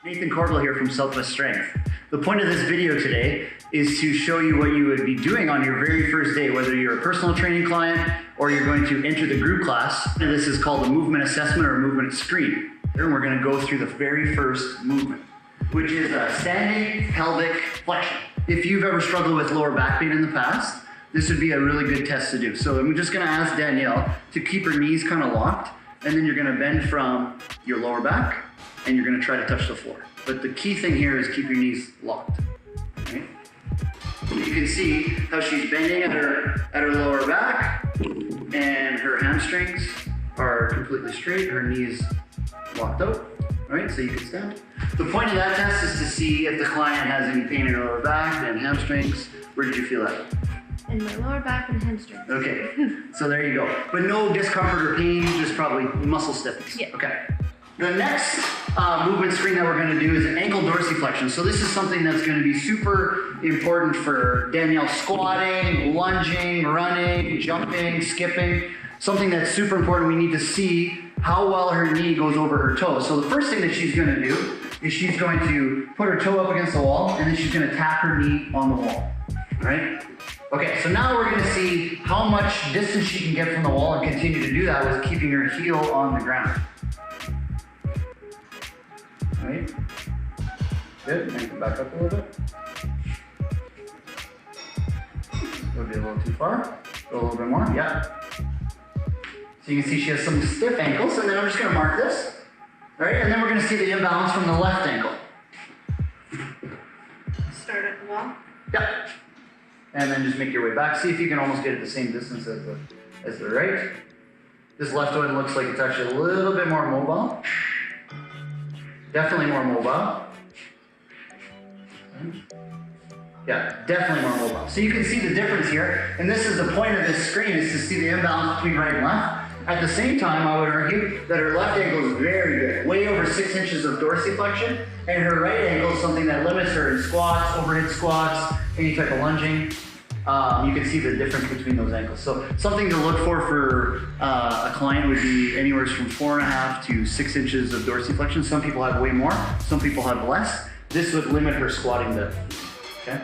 Nathan Corbell here from Southwest Strength. The point of this video today is to show you what you would be doing on your very first day, whether you're a personal training client or you're going to enter the group class. And this is called a movement assessment or a movement screen. And we're going to go through the very first movement, which is a standing pelvic flexion. If you've ever struggled with lower back pain in the past, this would be a really good test to do. So I'm just going to ask Danielle to keep her knees kind of locked, and then you're going to bend from your lower back and you're going to try to touch the floor. But the key thing here is keep your knees locked. Okay? You can see how she's bending at her lower back, and her hamstrings are completely straight, her knees locked out. All right, so you can stand. The point of that test is to see if the client has any pain in her lower back and hamstrings. Where did you feel that? In my lower back and hamstrings. Okay, so there you go. But no discomfort or pain, just probably muscle stiffness. Yeah. Okay. The next movement screen that we're going to do is an ankle dorsiflexion. So this is something that's going to be super important for Danielle squatting, lunging, running, jumping, skipping. Something that's super important. We need to see how well her knee goes over her toe. So the first thing that she's going to do is she's going to put her toe up against the wall, and then she's going to tap her knee on the wall. All right? Okay, so now we're going to see how much distance she can get from the wall and continue to do that with keeping her heel on the ground. All right? Good. And come back up a little bit. It'll be a little too far. Go a little bit more. Yeah. So you can see she has some stiff ankles, and then I'm just going to mark this. All right, and then we're going to see the imbalance from the left ankle. Start at the wall. Yeah. And then just make your way back. See if you can almost get at the same distance as the right. This left one looks like it's actually a little bit more mobile. Definitely more mobile. Yeah, definitely more mobile. So you can see the difference here. And this is the point of this screen, is to see the imbalance between right and left. At the same time, I would argue that her left ankle is very good, way over 6 inches of dorsiflexion, and her right ankle is something that limits her in squats, overhead squats, any type of lunging. You can see the difference between those ankles. So something to look for a client would be anywhere from 4.5 to 6 inches of dorsiflexion. Some people have way more, some people have less. This would limit her squatting depth. Okay?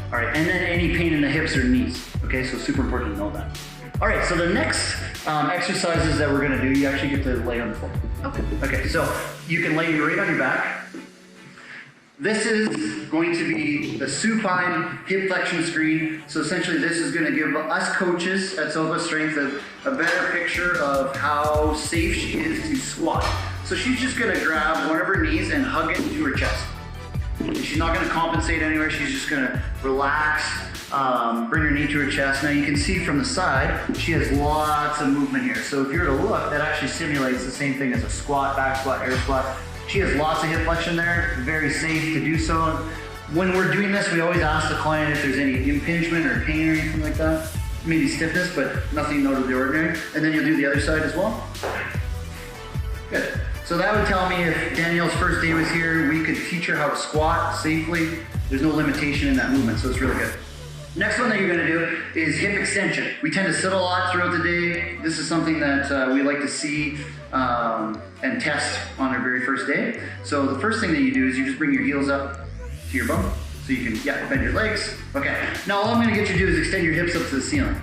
All right, and then any pain in the hips or knees. Okay, so super important to know that. All right, so the next exercises that we're gonna do, you actually get to lay on the floor. Okay. Okay, so you can lay right on your back. This is going to be the supine hip flexion screen. So essentially this is gonna give us coaches at Southwest Strength a better picture of how safe she is to squat. So she's just gonna grab one of her knees and hug it to her chest. She's not gonna compensate anywhere, she's just gonna relax, bring her knee to her chest. Now you can see from the side, she has lots of movement here. So if you were to look, that actually simulates the same thing as a squat, back squat, air squat. She has lots of hip flexion there, very safe to do so. When we're doing this, we always ask the client if there's any impingement or pain or anything like that. Maybe stiffness, but nothing out of the ordinary. And then you'll do the other side as well. Good. So that would tell me if Danielle's first day was here, we could teach her how to squat safely. There's no limitation in that movement, so it's really good. Next one that you're gonna do is hip extension. We tend to sit a lot throughout the day. This is something that we like to see and test on our very first day. So the first thing that you do is you just bring your heels up to your bum. So you can, bend your legs. Okay, now all I'm gonna get you to do is extend your hips up to the ceiling.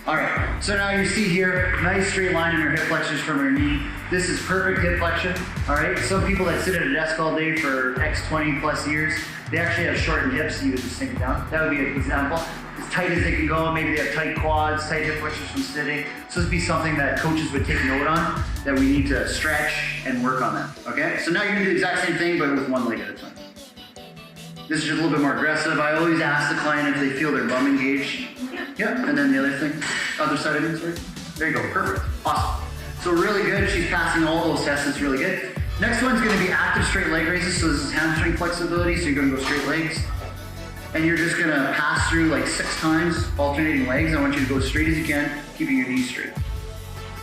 All right, so now you see here, nice straight line in her hip flexors from her knee. This is perfect hip flexion, all right? Some people that sit at a desk all day for X 20 plus years, they actually have shortened hips, so you would just sink it down. That would be an example. As tight as they can go, maybe they have tight quads, tight hip flexors from sitting. So this would be something that coaches would take note on, that we need to stretch and work on that, okay? So now you're gonna do the exact same thing, but with one leg at a time. This is just a little bit more aggressive. I always ask the client if they feel their bum engaged. Yeah, and then the other thing, other side of it, sorry. There you go, perfect, awesome. So really good, she's passing all those tests, it's really good. Next one's gonna be active straight leg raises. So this is hamstring flexibility, so you're gonna go straight legs. And you're just gonna pass through like 6 times, alternating legs. I want you to go as straight as you can, keeping your knees straight.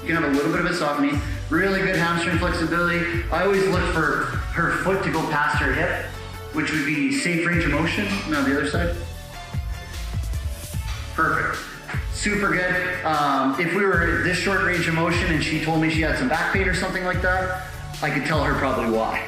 You can have a little bit of a soft knee. Really good hamstring flexibility. I always look for her foot to go past her hip, which would be safe range of motion. Now the other side. Perfect. Super good. If we were at this short range of motion and she told me she had some back pain or something like that, I could tell her probably why.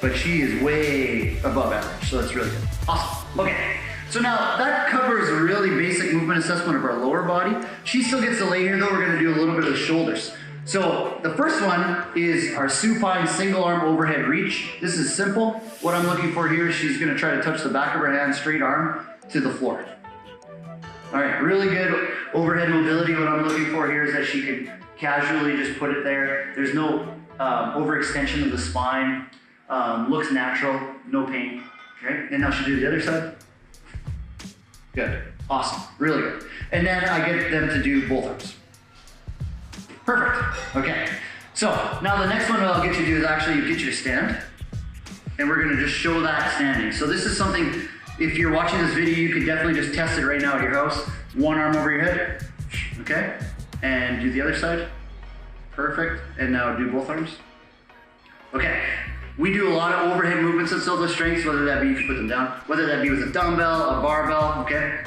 but she is way above average, so that's really good. Awesome. Okay, so now that covers a really basic movement assessment of our lower body. She still gets to lay here though. We're gonna do a little bit of the shoulders. So the first one is our supine single arm overhead reach. This is simple. What I'm looking for here is she's gonna try to touch the back of her hand, straight arm to the floor. All right, really good overhead mobility. What I'm looking for here is that she can casually just put it there. There's no overextension of the spine. Looks natural, no pain. Okay, and now she'll do the other side. Good, awesome, really good. And then I get them to do both arms. Perfect, okay. So now the next one I'll get you to do is actually get you to stand. And we're gonna just show that standing. So this is something, if you're watching this video, you could definitely just test it right now at your house. One arm over your head, okay? And do the other side. Perfect, and now do both arms. Okay, we do a lot of overhead movements at Silva Strengths, whether that be, you can put them down, whether that be with a dumbbell, a barbell, okay?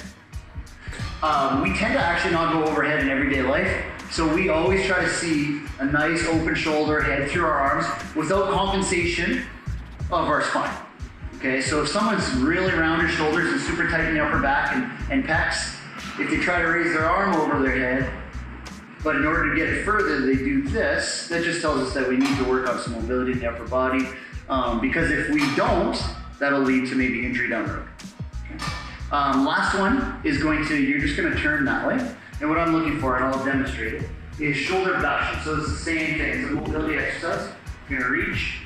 We tend to actually not go overhead in everyday life, so we always try to see a nice open shoulder, head through our arms, without compensation of our spine. Okay, so if someone's really rounded shoulders and super tight in the upper back and pecs, if they try to raise their arm over their head, but in order to get it further, they do this, that just tells us that we need to work on some mobility in the upper body, because if we don't, that'll lead to maybe injury down the road. Okay. Last one is you're just gonna turn that way, and what I'm looking for, and I'll demonstrate it, is shoulder abduction. So it's the same thing, it's a mobility exercise. You're gonna reach,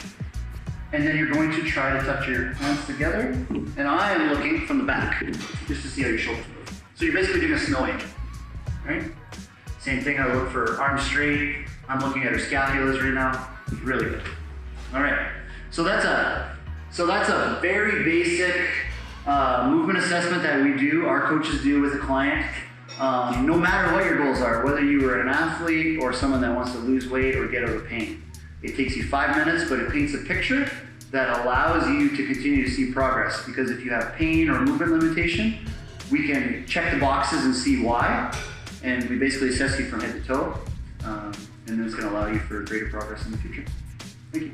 and then you're going to try to touch your hands together, and I am looking from the back, just to see how your shoulders move. So you're basically doing a snow angel, right? Same thing, I look for arms straight. I'm looking at her scapulas right now. Really good. All right, so that's a very basic movement assessment that we do, our coaches do with a client. No matter what your goals are, whether you are an athlete or someone that wants to lose weight or get out of pain. It takes you 5 minutes, but it paints a picture that allows you to continue to see progress. Because if you have pain or movement limitation, we can check the boxes and see why. And we basically assess you from head to toe. And then it's gonna allow you for greater progress in the future. Thank you.